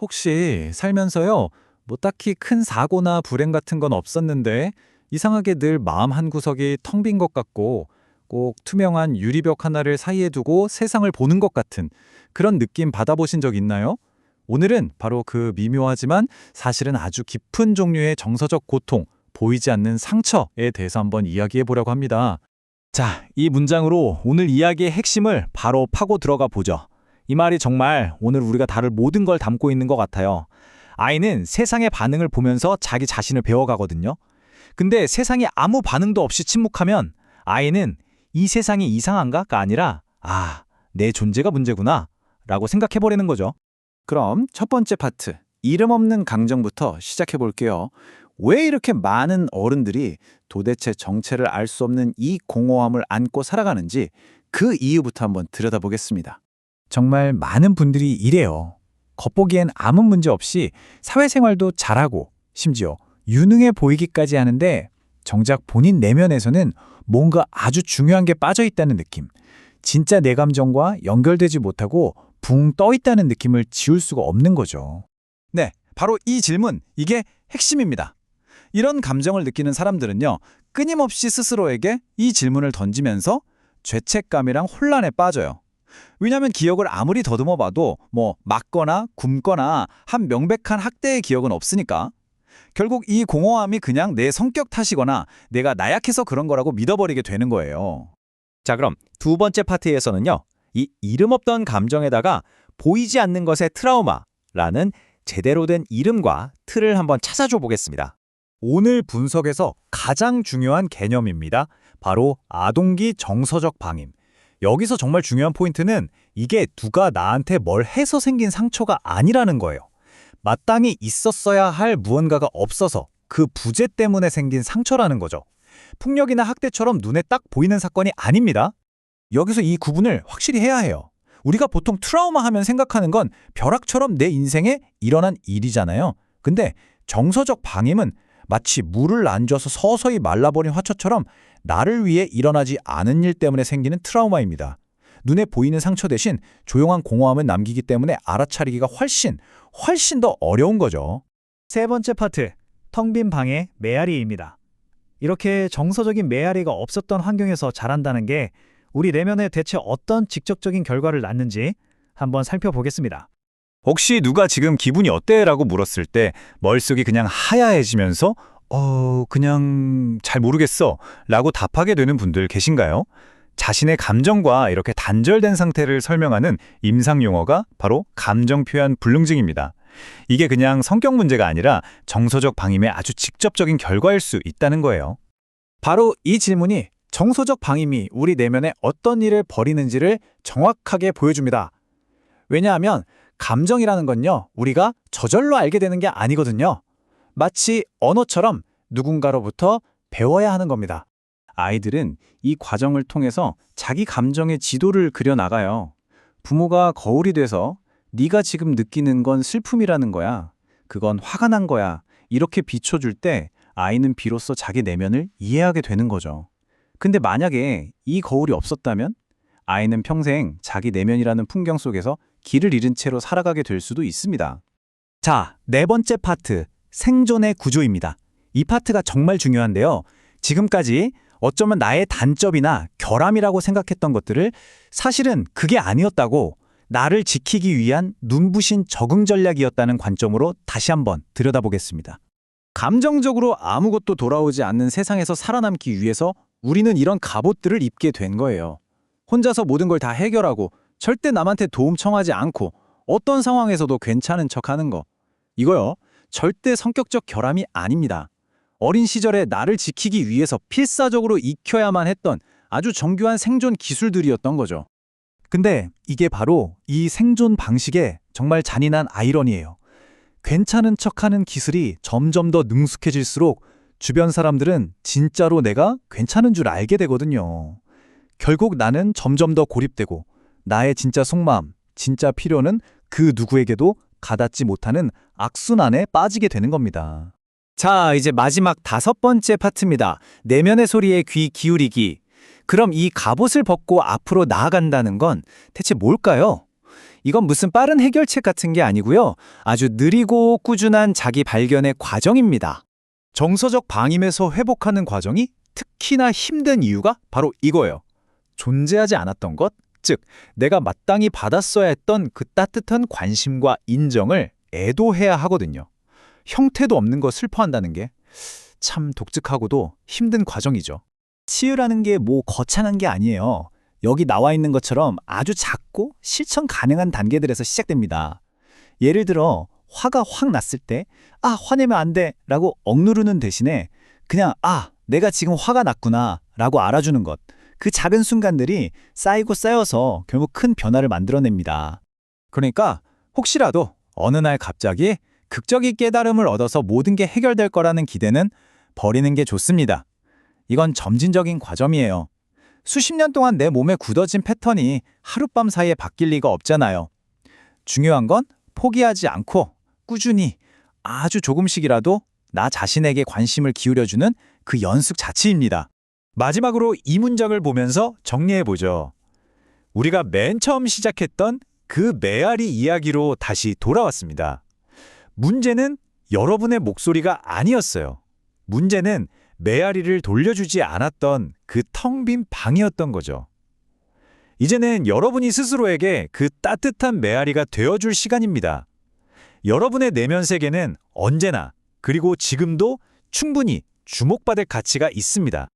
혹시 살면서요, 뭐 딱히 큰 사고나 불행 같은 건 없었는데 이상하게 늘 마음 한구석이 텅 빈 것 같고 꼭 투명한 유리벽 하나를 사이에 두고 세상을 보는 것 같은 그런 느낌 받아보신 적 있나요? 오늘은 바로 그 미묘하지만 사실은 아주 깊은 종류의 정서적 고통, 보이지 않는 상처에 대해서 한번 이야기해 보려고 합니다. 자, 이 문장으로 오늘 이야기의 핵심을 바로 파고 들어가 보죠. 이 말이 정말 오늘 우리가 다룰 모든 걸 담고 있는 것 같아요. 아이는 세상의 반응을 보면서 자기 자신을 배워가거든요. 근데 세상에 아무 반응도 없이 침묵하면 아이는 이 세상이 이상한가가 아니라 내 존재가 문제구나 라고 생각해버리는 거죠. 그럼 첫 번째 파트, 이름 없는 강정부터 시작해 볼게요. 왜 이렇게 많은 어른들이 도대체 정체를 알 수 없는 이 공허함을 안고 살아가는지 그 이유부터 한번 들여다보겠습니다. 정말 많은 분들이 이래요. 겉보기엔 아무 문제 없이 사회생활도 잘하고 심지어 유능해 보이기까지 하는데 정작 본인 내면에서는 뭔가 아주 중요한 게 빠져 있다는 느낌. 진짜 내 감정과 연결되지 못하고 붕 떠 있다는 느낌을 지울 수가 없는 거죠. 네, 바로 이 질문, 이게 핵심입니다. 이런 감정을 느끼는 사람들은요, 끊임없이 스스로에게 이 질문을 던지면서 죄책감이랑 혼란에 빠져요. 왜냐하면 기억을 아무리 더듬어 봐도 맞거나 굶거나 한 명백한 학대의 기억은 없으니까. 결국 이 공허함이 그냥 내 성격 탓이거나 내가 나약해서 그런 거라고 믿어버리게 되는 거예요. 자, 그럼 두 번째 파트에서는요. 이 이름 없던 감정에다가 보이지 않는 것의 트라우마라는 제대로 된 이름과 틀을 한번 찾아줘 보겠습니다. 오늘 분석에서 가장 중요한 개념입니다. 바로 아동기 정서적 방임. 여기서 정말 중요한 포인트는 이게 누가 나한테 뭘 해서 생긴 상처가 아니라는 거예요. 마땅히 있었어야 할 무언가가 없어서 그 부재 때문에 생긴 상처라는 거죠. 폭력이나 학대처럼 눈에 딱 보이는 사건이 아닙니다. 여기서 이 구분을 확실히 해야 해요. 우리가 보통 트라우마 하면 생각하는 건 벼락처럼 내 인생에 일어난 일이잖아요. 근데 정서적 방임은 마치 물을 안 줘서 서서히 말라버린 화초처럼 나를 위해 일어나지 않은 일 때문에 생기는 트라우마입니다. 눈에 보이는 상처 대신 조용한 공허함을 남기기 때문에 알아차리기가 훨씬 더 어려운 거죠. 세 번째 파트, 텅 빈 방의 메아리입니다. 이렇게 정서적인 메아리가 없었던 환경에서 자란다는 게 우리 내면에 대체 어떤 직접적인 결과를 낳는지 한번 살펴보겠습니다. 혹시 누가 지금 기분이 어때? 라고 물었을 때 머릿속이 그냥 하야해지면서 그냥 잘 모르겠어 라고 답하게 되는 분들 계신가요? 자신의 감정과 이렇게 단절된 상태를 설명하는 임상 용어가 바로 감정 표현 불능증입니다. 이게 그냥 성격 문제가 아니라 정서적 방임의 아주 직접적인 결과일 수 있다는 거예요. 바로 이 질문이 정서적 방임이 우리 내면에 어떤 일을 벌이는지를 정확하게 보여줍니다. 왜냐하면 감정이라는 건요, 우리가 저절로 알게 되는 게 아니거든요. 마치 언어처럼 누군가로부터 배워야 하는 겁니다. 아이들은 이 과정을 통해서 자기 감정의 지도를 그려나가요. 부모가 거울이 돼서 네가 지금 느끼는 건 슬픔이라는 거야. 그건 화가 난 거야. 이렇게 비춰줄 때 아이는 비로소 자기 내면을 이해하게 되는 거죠. 근데 만약에 이 거울이 없었다면 아이는 평생 자기 내면이라는 풍경 속에서 길을 잃은 채로 살아가게 될 수도 있습니다. 자, 네 번째 파트, 생존의 구조입니다. 이 파트가 정말 중요한데요. 지금까지 어쩌면 나의 단점이나 결함이라고 생각했던 것들을 사실은 그게 아니었다고, 나를 지키기 위한 눈부신 적응 전략이었다는 관점으로 다시 한번 들여다보겠습니다. 감정적으로 아무것도 돌아오지 않는 세상에서 살아남기 위해서 우리는 이런 갑옷들을 입게 된 거예요. 혼자서 모든 걸 다 해결하고 절대 남한테 도움 청하지 않고 어떤 상황에서도 괜찮은 척하는 거. 이거요, 절대 성격적 결함이 아닙니다. 어린 시절에 나를 지키기 위해서 필사적으로 익혀야만 했던 아주 정교한 생존 기술들이었던 거죠. 근데 이게 바로 이 생존 방식의 정말 잔인한 아이러니예요. 괜찮은 척하는 기술이 점점 더 능숙해질수록 주변 사람들은 진짜로 내가 괜찮은 줄 알게 되거든요. 결국 나는 점점 더 고립되고 나의 진짜 속마음, 진짜 필요는 그 누구에게도 가닿지 못하는 악순환에 빠지게 되는 겁니다. 자, 이제 마지막 다섯 번째 파트입니다. 내면의 소리에 귀 기울이기. 그럼 이 갑옷을 벗고 앞으로 나아간다는 건 대체 뭘까요? 이건 무슨 빠른 해결책 같은 게 아니고요. 아주 느리고 꾸준한 자기 발견의 과정입니다. 정서적 방임에서 회복하는 과정이 특히나 힘든 이유가 바로 이거예요. 존재하지 않았던 것, 즉 내가 마땅히 받았어야 했던 그 따뜻한 관심과 인정을 애도해야 하거든요. 형태도 없는 거 슬퍼한다는 게 참 독특하고도 힘든 과정이죠. 치유라는 게 뭐 거창한 게 아니에요. 여기 나와 있는 것처럼 아주 작고 실천 가능한 단계들에서 시작됩니다. 예를 들어 화가 확 났을 때 화내면 안 돼 라고 억누르는 대신에 그냥 내가 지금 화가 났구나 라고 알아주는 것. 그 작은 순간들이 쌓이고 쌓여서 결국 큰 변화를 만들어냅니다. 그러니까 혹시라도 어느 날 갑자기 극적인 깨달음을 얻어서 모든 게 해결될 거라는 기대는 버리는 게 좋습니다. 이건 점진적인 과정이에요. 수십 년 동안 내 몸에 굳어진 패턴이 하룻밤 사이에 바뀔 리가 없잖아요. 중요한 건 포기하지 않고 꾸준히 아주 조금씩이라도 나 자신에게 관심을 기울여주는 그 연습 자체입니다. 마지막으로 이 문장을 보면서 정리해보죠. 우리가 맨 처음 시작했던 그 메아리 이야기로 다시 돌아왔습니다. 문제는 여러분의 목소리가 아니었어요. 문제는 메아리를 돌려주지 않았던 그 텅 빈 방이었던 거죠. 이제는 여러분이 스스로에게 그 따뜻한 메아리가 되어줄 시간입니다. 여러분의 내면 세계는 언제나 그리고 지금도 충분히 주목받을 가치가 있습니다.